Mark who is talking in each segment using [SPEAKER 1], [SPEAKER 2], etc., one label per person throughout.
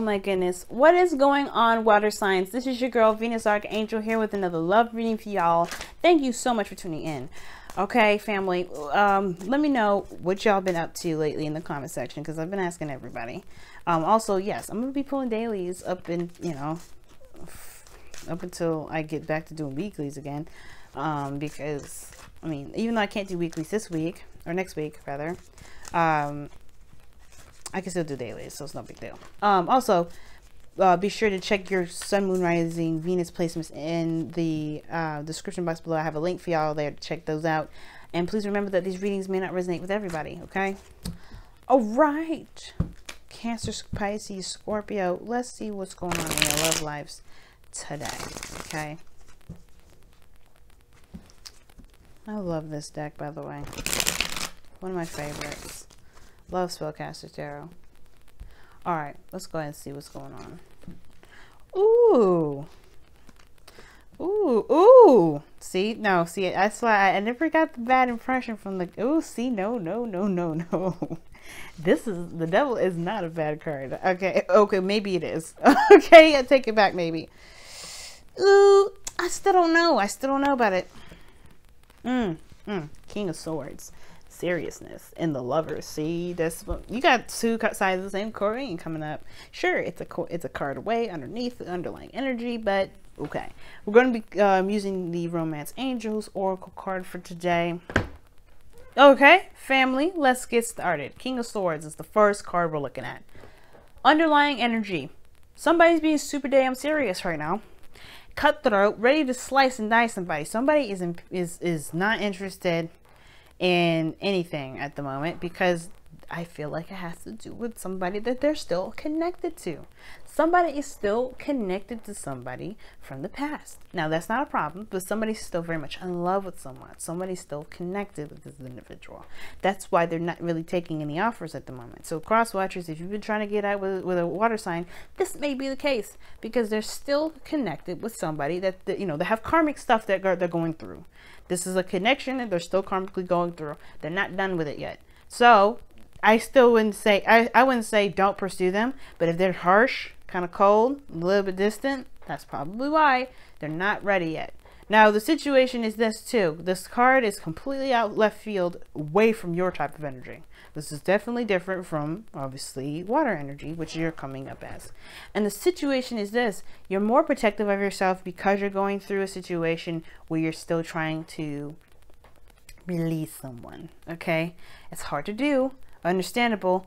[SPEAKER 1] Oh my goodness. What is going on, water signs? This is your girl, Venus Archangel, here with another love reading for y'all. Thank you so much for tuning in. Okay, family, let me know what y'all been up to lately in the comment section, because I've been asking everybody. Also, yes, I'm going to be pulling dailies up in, you know, up until I get back to doing weeklies again. Because, I mean, even though I can't do weeklies this week, or next week, rather, I can still do dailies, so it's no big deal. Also, be sure to check your sun, moon, rising, Venus placements in the description box below. I have a link for y'all there to check those out. And please remember that these readings may not resonate with everybody, okay? All right. Cancer, Pisces, Scorpio. Let's see what's going on in your love lives today, okay? I love this deck, by the way. One of my favorites. Love Spellcaster Tarot. Alright, let's go ahead and see what's going on. Ooh. Ooh, ooh. See? No, see, that's why I never got the bad impression from the... Ooh, see? No, no, no, no, no. This is... The devil is not a bad card. Okay, okay, maybe it is. Okay, I take it back, maybe. Ooh, I still don't know. I still don't know about it. King of Swords. Seriousness in the Lovers. See, that's what you got. Two sides of the same coin coming up. Sure, it's a card away underneath the underlying energy, but okay, we're going to be using the Romance Angels Oracle card for today. Okay, family, let's get started. King of Swords is the first card we're looking at. Underlying energy. Somebody's being super damn serious right now. Cutthroat, ready to slice and dice somebody. Somebody is not interested in anything at the moment, because I feel like it has to do with somebody that they're still connected to. Somebody is still connected to somebody from the past. Now, that's not a problem, but somebody's still very much in love with someone. Somebody's still connected with this individual. That's why they're not really taking any offers at the moment. So cross watchers, if you've been trying to get out with a water sign, this may be the case, because they're still connected with somebody that you know, they have karmic stuff that they're going through. This is a connection that they're still karmically going through. They're not done with it yet. So I still wouldn't say, I wouldn't say don't pursue them, but if they're harsh, kind of cold, a little bit distant, that's probably why they're not ready yet. Now, the situation is this too. This card is completely out left field, away from your type of energy. This is definitely different from, obviously, water energy, which you're coming up as. And the situation is this. You're more protective of yourself because you're going through a situation where you're still trying to release someone, okay? It's hard to do, understandable,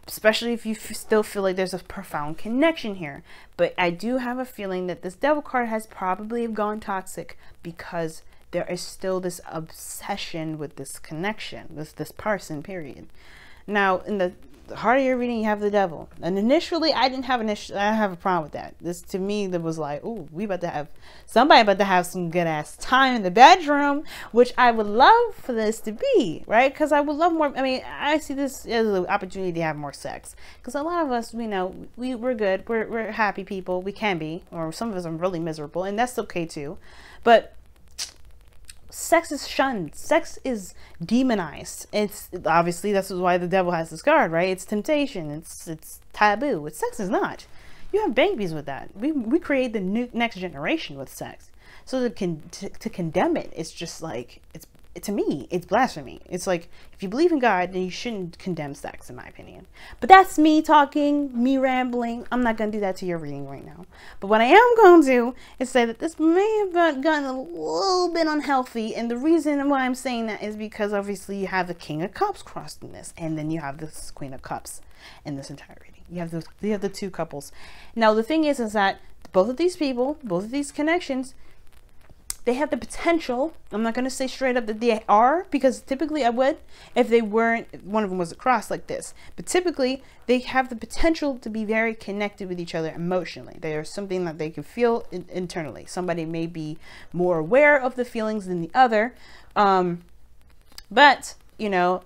[SPEAKER 1] especially if you still feel like there's a profound connection here. But I do have a feeling that this devil card has probably gone toxic because there is still this obsession with this connection, with this person, period. Now, in the heart of your reading, you have the devil. And initially, I didn't have a problem with that. This, to me, that was like, oh, somebody about to have some good ass time in the bedroom, which I would love for this to be, right? Because I would love more. I mean, I see this as an opportunity to have more sex. Because a lot of us, we know, we're good. We're happy people. We can be. Or some of us are really miserable. And that's okay, too. But sex is shunned. Sex is demonized. It's obviously, that's why the devil has this card, right? It's temptation. It's taboo. Sex is not. You have babies with that. We create the next generation with sex. So to condemn it, it's just like, to me, it's blasphemy. It's like, if you believe in God, then you shouldn't condemn sex, in my opinion. But that's me talking, me rambling. I'm not going to do that to your reading right now. But what I am going to do is say that this may have gotten a little bit unhealthy. And the reason why I'm saying that is because obviously you have the King of Cups crossed in this. And then you have this Queen of Cups in this entire reading. You have the two couples. Now, the thing is that both of these people, both of these connections, they have the potential. I'm not going to say straight up that they are, because typically I would if they weren't, if one of them was a cross like this. But typically they have the potential to be very connected with each other emotionally. They are something that they can feel internally. Somebody may be more aware of the feelings than the other. But, you know,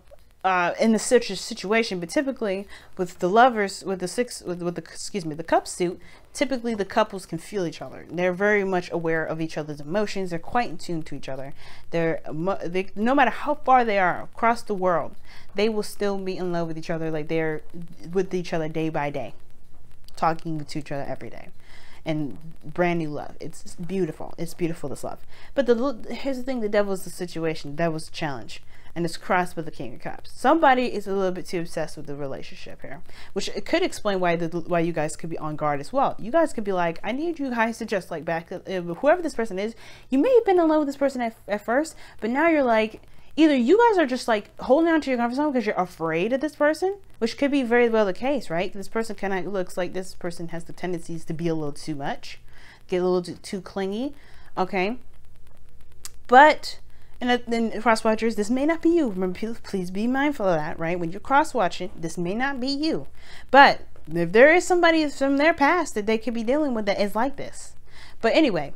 [SPEAKER 1] in the situation, but typically with the lovers, with the cup suit, typically the couples can feel each other. They're very much aware of each other's emotions. They're quite in tune to each other. No matter how far they are across the world, they will still be in love with each other, like they're with each other day by day. talking to each other every day, and brand new love. It's beautiful. It's beautiful, this love. But here's the thing: the devil's the situation. The devil's the challenge, and it's crossed with the King of Cups. Somebody is a little bit too obsessed with the relationship here, which it could explain why you guys could be on guard as well. You guys could be like, I need you guys to just like back whoever this person is. You may have been in love with this person at first, but now you're like, either you guys are just like holding on to your comfort zone because you're afraid of this person, which could be very well the case, right? This person kind of looks like this person has the tendencies to be a little too much, get a little too clingy, okay? But, and then cross-watchers, this may not be you. Remember, please be mindful of that, right? When you're cross-watching, this may not be you. But if there is somebody from their past that they could be dealing with that is like this. But anyway,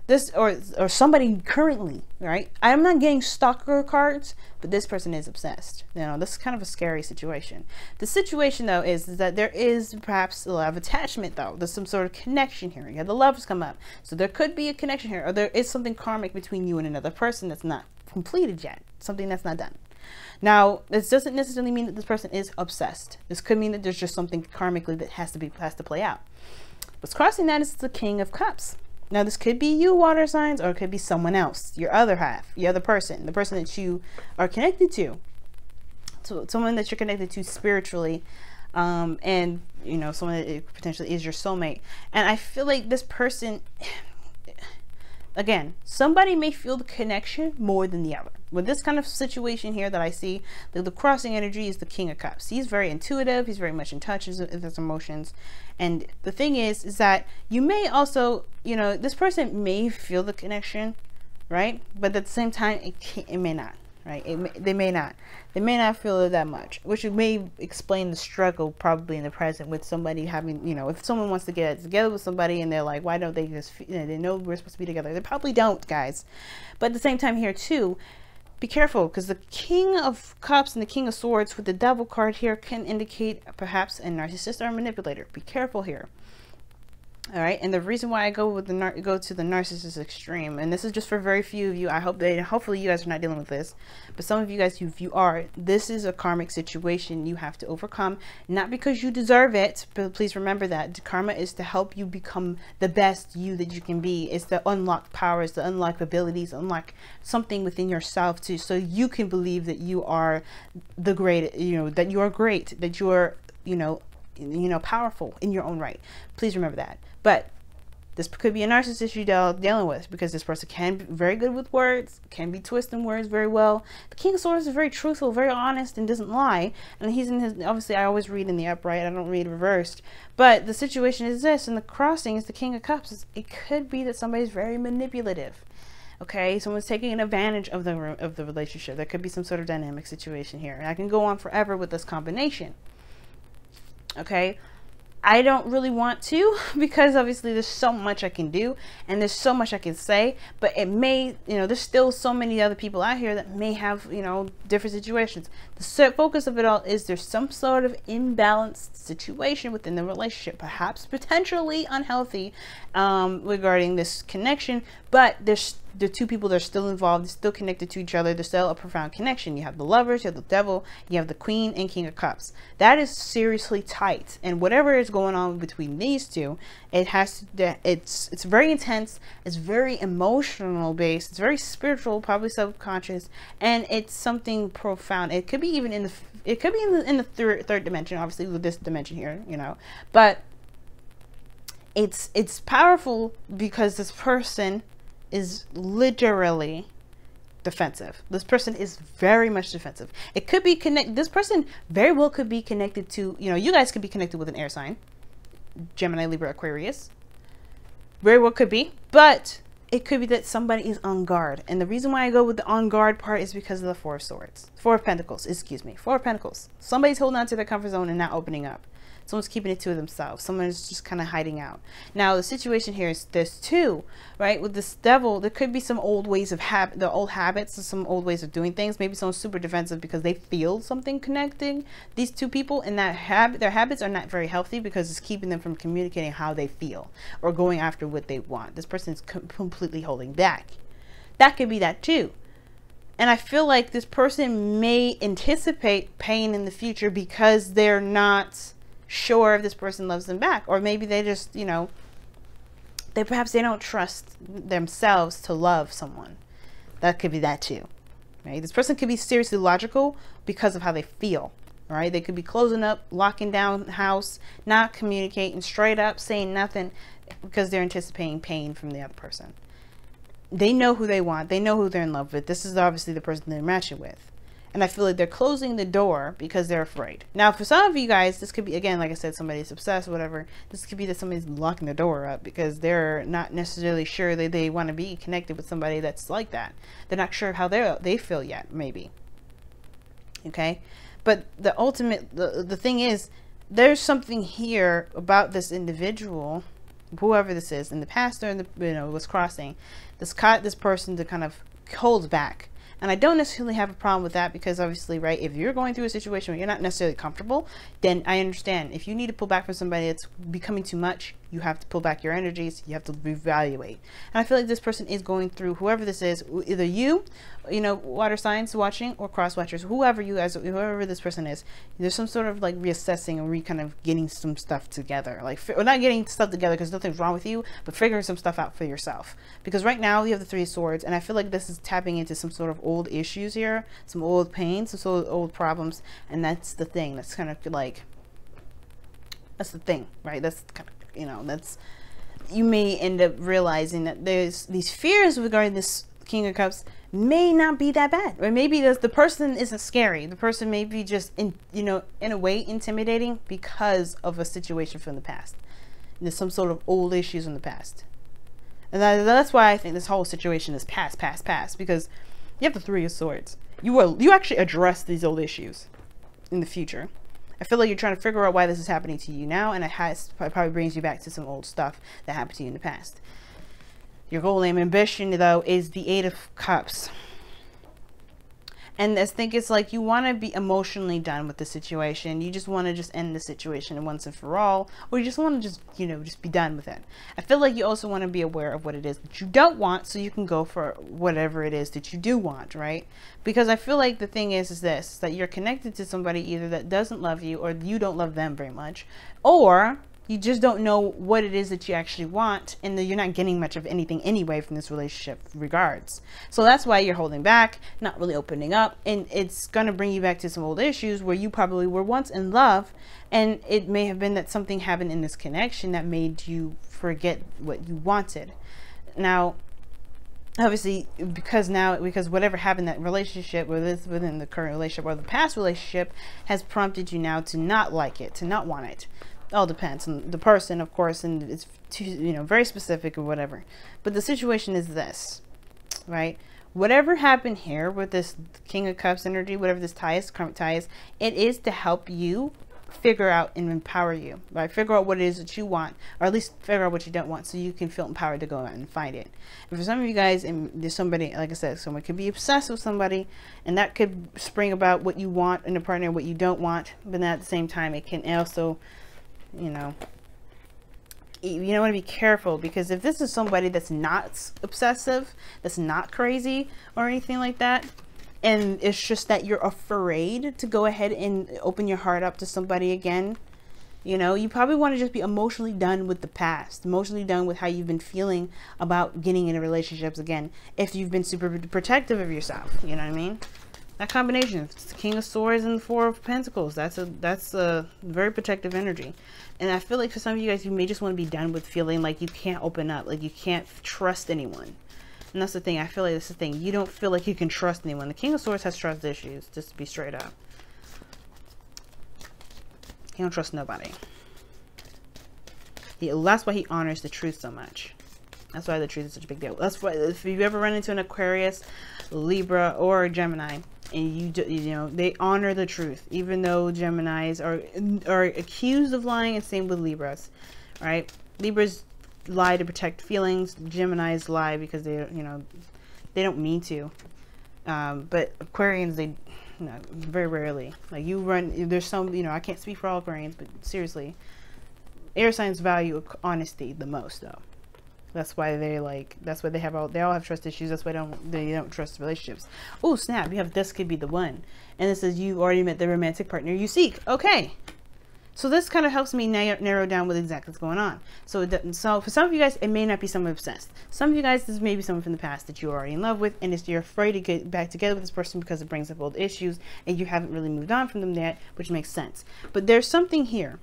[SPEAKER 1] this or somebody currently, right? I'm not getting stalker cards, but this person is obsessed. You know, this is kind of a scary situation. The situation though is that there is perhaps a lot of attachment though. There's some sort of connection here. You have the lovers come up, so there could be a connection here, or there is something karmic between you and another person that's not completed yet. Something that's not done. Now, this doesn't necessarily mean that this person is obsessed. This could mean that there's just something karmically that has to play out. What's crossing that is the King of Cups. Now, this could be you, water signs, or it could be someone else, your other half, the other person, the person that you are connected to. So someone that you're connected to spiritually, and, you know, someone that potentially is your soulmate. And I feel like this person, again, somebody may feel the connection more than the other. With this kind of situation here that I see, the crossing energy is the King of Cups. He's very intuitive. He's very much in touch with his emotions. And the thing is that you may also, you know, this person may feel the connection, right? But at the same time, it may not, right? They may not feel it that much, which may explain the struggle probably in the present with somebody having, you know, if someone wants to get together with somebody and they're like, why don't they just, you know, they know we're supposed to be together. They probably don't, guys. But at the same time here too, be careful, because the King of Cups and the King of Swords with the Devil card here can indicate perhaps a narcissist or a manipulator. Be careful here. All right, and the reason why I go to the narcissist extreme, and this is just for very few of you. I hope that hopefully you guys are not dealing with this, but some of you guys, if you are, this is a karmic situation you have to overcome, not because you deserve it, but please remember that karma is to help you become the best you that you can be. It's to unlock powers, to unlock abilities, unlock something within yourself so you can believe that you are the great, you know, that you are great, that you are, you know, powerful in your own right. Please remember that. But this could be a narcissist you're dealing with, because this person can be very good with words, can be twisting words very well. The King of Swords is very truthful, very honest, and doesn't lie. And he's in his, obviously I always read in the upright, I don't read reversed. But the situation is this, and the crossing is the King of Cups. It could be that somebody's very manipulative. Okay, someone's taking advantage of the relationship. There could be some sort of dynamic situation here. And I can go on forever with this combination. Okay, I don't really want to, because obviously there's so much I can do and there's so much I can say, but it may, you know, there's still so many other people out here that may have, you know, different situations. The focus of it all is there's some sort of imbalanced situation within the relationship, perhaps potentially unhealthy, regarding this connection, but there's the two people that are still involved, they're still connected to each other, there's still a profound connection. You have the lovers, you have the devil, you have the Queen and King of Cups. That is seriously tight, and whatever is going on between these two, it has to, it's very intense, it's very emotional based, it's very spiritual, probably subconscious, and it's something profound. It could be even in the third dimension, obviously with this dimension here, you know, but it's powerful because this person is literally defensive. This person is very much defensive. It could be this person very well could be connected to, you know, you guys could be connected with an air sign, Gemini, Libra, Aquarius. Very well could be, but it could be that somebody is on guard. And the reason why I go with the on guard part is because of the Four of Swords. Four of Pentacles, excuse me. Four of Pentacles. Somebody's holding on to their comfort zone and not opening up. Someone's keeping it to themselves. Someone is just kind of hiding out. Now, the situation here is this too, right? With this devil, there could be some old ways of the old habits, or some old ways of doing things. Maybe someone's super defensive because they feel something connecting these two people, and that their habits are not very healthy because it's keeping them from communicating how they feel or going after what they want. This person's completely holding back. That could be that too. And I feel like this person may anticipate pain in the future because they're not sure if this person loves them back, or maybe they just, you know, perhaps they don't trust themselves to love someone. That could be that too, right? This person could be seriously logical because of how they feel, right? They could be closing up, locking down the house, not communicating, straight up saying nothing because they're anticipating pain from the other person. They know who they want. They know who they're in love with. This is obviously the person they're matching with. And I feel like they're closing the door because they're afraid. Now, for some of you guys, this could be, again, like I said, somebody's obsessed or whatever. This could be that somebody's locking the door up because they're not necessarily sure that they want to be connected with somebody that's like that. They're not sure how they feel yet, maybe. Okay? But the ultimate, the thing is, there's something here about this individual, whoever this is, in the past or in the, you know, was crossing, this person to kind of hold back. And I don't necessarily have a problem with that because obviously, right, if you're going through a situation where you're not necessarily comfortable, then I understand. If you need to pull back from somebody that's becoming too much, you have to pull back your energies. You have to reevaluate. And I feel like this person is going through, whoever this is, either you know, water signs watching, or cross watchers, whoever this person is, there's some sort of like reassessing and kind of getting some stuff together. Like, or not getting stuff together because nothing's wrong with you, but figuring some stuff out for yourself. Because right now you have the Three of Swords, and I feel like this is tapping into some sort of old issues here, some old pain, some sort of old problems, and that's the thing. That's kind of like, that's the thing, right? That's kind of, you know, that's, you may end up realizing that there's these fears regarding this King of Cups may not be that bad, or maybe the person isn't scary. The person may be just, in a way intimidating because of a situation from the past. There's some sort of old issues in the past, and that's why I think this whole situation is past, because you have the Three of Swords. You actually address these old issues in the future. I feel like you're trying to figure out why this is happening to you now, and it probably brings you back to some old stuff that happened to you in the past. Your goal and ambition, though, is the Eight of Cups. And I think it's like you want to be emotionally done with the situation. You just want to just end the situation once and for all. Or you just want to just be done with it. I feel like you also want to be aware of what it is that you don't want, so you can go for whatever it is that you do want, right? Because I feel like the thing is this, that you're connected to somebody either that doesn't love you, or you don't love them very much, or you just don't know what it is that you actually want, and that you're not getting much of anything anyway from this relationship regards. So that's why you're holding back, not really opening up, and it's going to bring you back to some old issues where you probably were once in love, and it may have been that something happened in this connection that made you forget what you wanted. Now, obviously, because whatever happened in that relationship, whether it's within the current relationship or the past relationship, has prompted you now to not like it, to not want it. All depends on the person, of course, and it's too, very specific or whatever. But the situation is this, right? Whatever happened here with this King of Cups energy, whatever this karmic tie is, it is to help you figure out and empower you, right? Figure out what it is that you want, or at least figure out what you don't want, so you can feel empowered to go out and find it. And for some of you guys, and there's somebody, like I said, someone could be obsessed with somebody, and that could spring about what you want in a partner, what you don't want. But then at the same time, it can also, you want to be careful, because if this is somebody that's not obsessive, that's not crazy or anything like that, and it's just that you're afraid to go ahead and open your heart up to somebody again, you probably want to just be emotionally done with the past, emotionally done with how you've been feeling about getting into relationships again, if you've been super protective of yourself. You know what I mean? That combination, it's the King of Swords and the Four of Pentacles, that's a very protective energy. And I feel like for some of you guys, you may just want to be done with feeling like you can't open up, like you can't trust anyone. And that's the thing. I feel like that's the thing. You don't feel like you can trust anyone. The King of Swords has trust issues, just to be straight up. He don't trust nobody. That's why he honors the truth so much. That's why the truth is such a big deal. That's why if you ever run into an Aquarius, Libra, or Gemini, and they honor the truth, even though Geminis are accused of lying, and same with Libras, right? Libras lie to protect feelings. Geminis lie because they don't mean to. But Aquarians, very rarely. Like there's some, I can't speak for all Aquarians, but seriously, air signs value honesty the most, though. That's why they all have trust issues. That's why they don't trust relationships. Oh snap, you have this could be the one. And it says you already met the romantic partner you seek. Okay. So this kind of helps me narrow down what exactly is going on. So for some of you guys, it may not be someone obsessed. Some of you guys, this may be someone from the past that you're already in love with, and you're afraid to get back together with this person because it brings up old issues, and you haven't really moved on from them yet, which makes sense. But there's something here.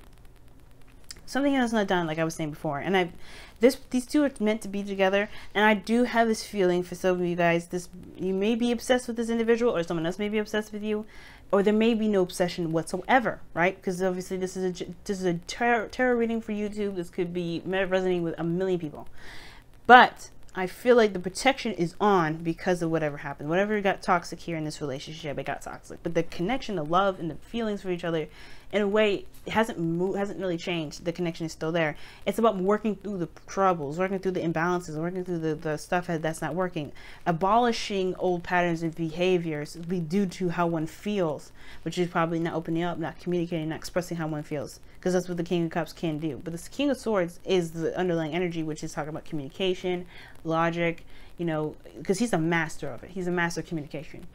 [SPEAKER 1] Something that's not done, like I was saying before. And these two are meant to be together, and I do have this feeling for some of you guys, you may be obsessed with this individual, or someone else may be obsessed with you, or there may be no obsession whatsoever, right? Because obviously this is a tarot reading for YouTube. This could be resonating with a million people. But I feel like the protection is on because of whatever happened. Whatever got toxic here in this relationship, it got toxic. But the connection, the love, and the feelings for each other, in a way, it hasn't really changed. The connection is still there. It's about working through the troubles, working through the imbalances, working through the stuff that's not working, abolishing old patterns and behaviors due to how one feels, which is probably not opening up, not communicating, not expressing how one feels, because that's what the King of Cups can do. But the King of Swords is the underlying energy, which is talking about communication, logic, you know, because he's a master of it. He's a master of communication.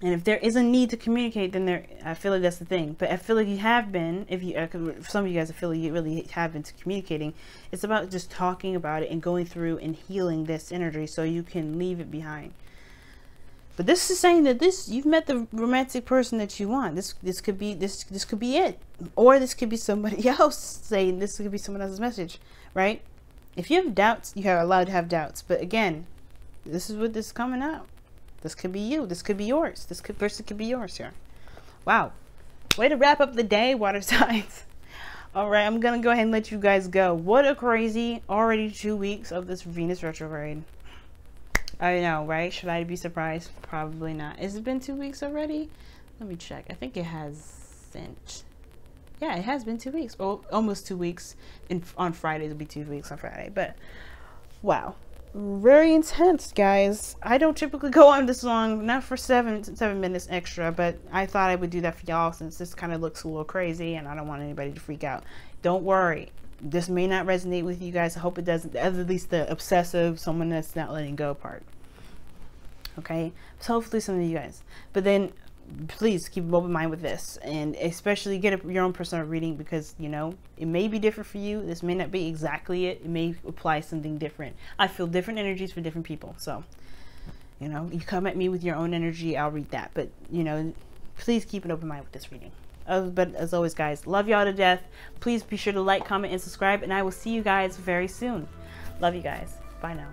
[SPEAKER 1] And if there is a need to communicate, then I feel like that's the thing. But I feel like you have been, for some of you guys, I feel like you really have been communicating. It's about just talking about it and going through and healing this energy so you can leave it behind. But this is saying that you've met the romantic person that you want. This could be it, or this could be somebody else saying this could be someone else's message, right? If you have doubts, you are allowed to have doubts. But again, this is what this is coming out. This could be you. This could be yours. This person could be yours here. Wow. Way to wrap up the day, water signs. All right, I'm going to go ahead and let you guys go. What a crazy, already 2 weeks of this Venus retrograde. I know, right? Should I be surprised? Probably not. Has it been 2 weeks already? Let me check. I think it hasn't. Yeah, it has been 2 weeks. Oh, almost 2 weeks. On Friday, it'll be 2 weeks on Friday. But, wow. Very intense, guys. I don't typically go on this long, not for seven minutes extra, but I thought I would do that for y'all since this kind of looks a little crazy and I don't want anybody to freak out. Don't worry, this may not resonate with you guys. I hope it doesn't, at least the obsessive, someone that's not letting go part. Okay, so hopefully some of you guys, but then please keep an open mind with this, and especially get your own personal reading, because you know it may be different for you. This may not be exactly it. It may apply something different. I feel different energies for different people, so you know, you come at me with your own energy, I'll read that. But you know, please keep an open mind with this reading. But as always, guys, love y'all to death. Please be sure to like, comment, and subscribe, and I will see you guys very soon. Love you guys. Bye now.